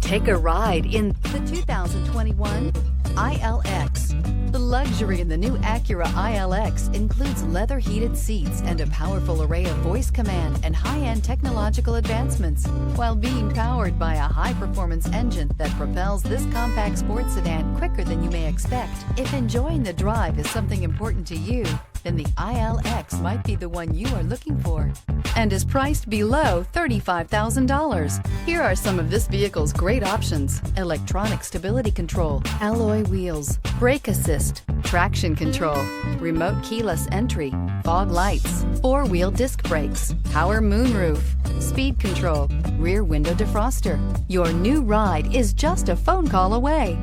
Take a ride in the 2021 ILX. The luxury in the new Acura ILX includes leather-heated seats and a powerful array of voice command and high-end technological advancements, while being powered by a high-performance engine that propels this compact sports sedan quicker than you may expect. If enjoying the drive is something important to you, then the ILX might be the one you are looking for, and is priced below $35,000. Here are some of this vehicle's great options: electronic stability control, alloy wheels, brake assist, traction control, remote keyless entry, fog lights, four-wheel disc brakes, power moonroof, speed control, rear window defroster. Your new ride is just a phone call away.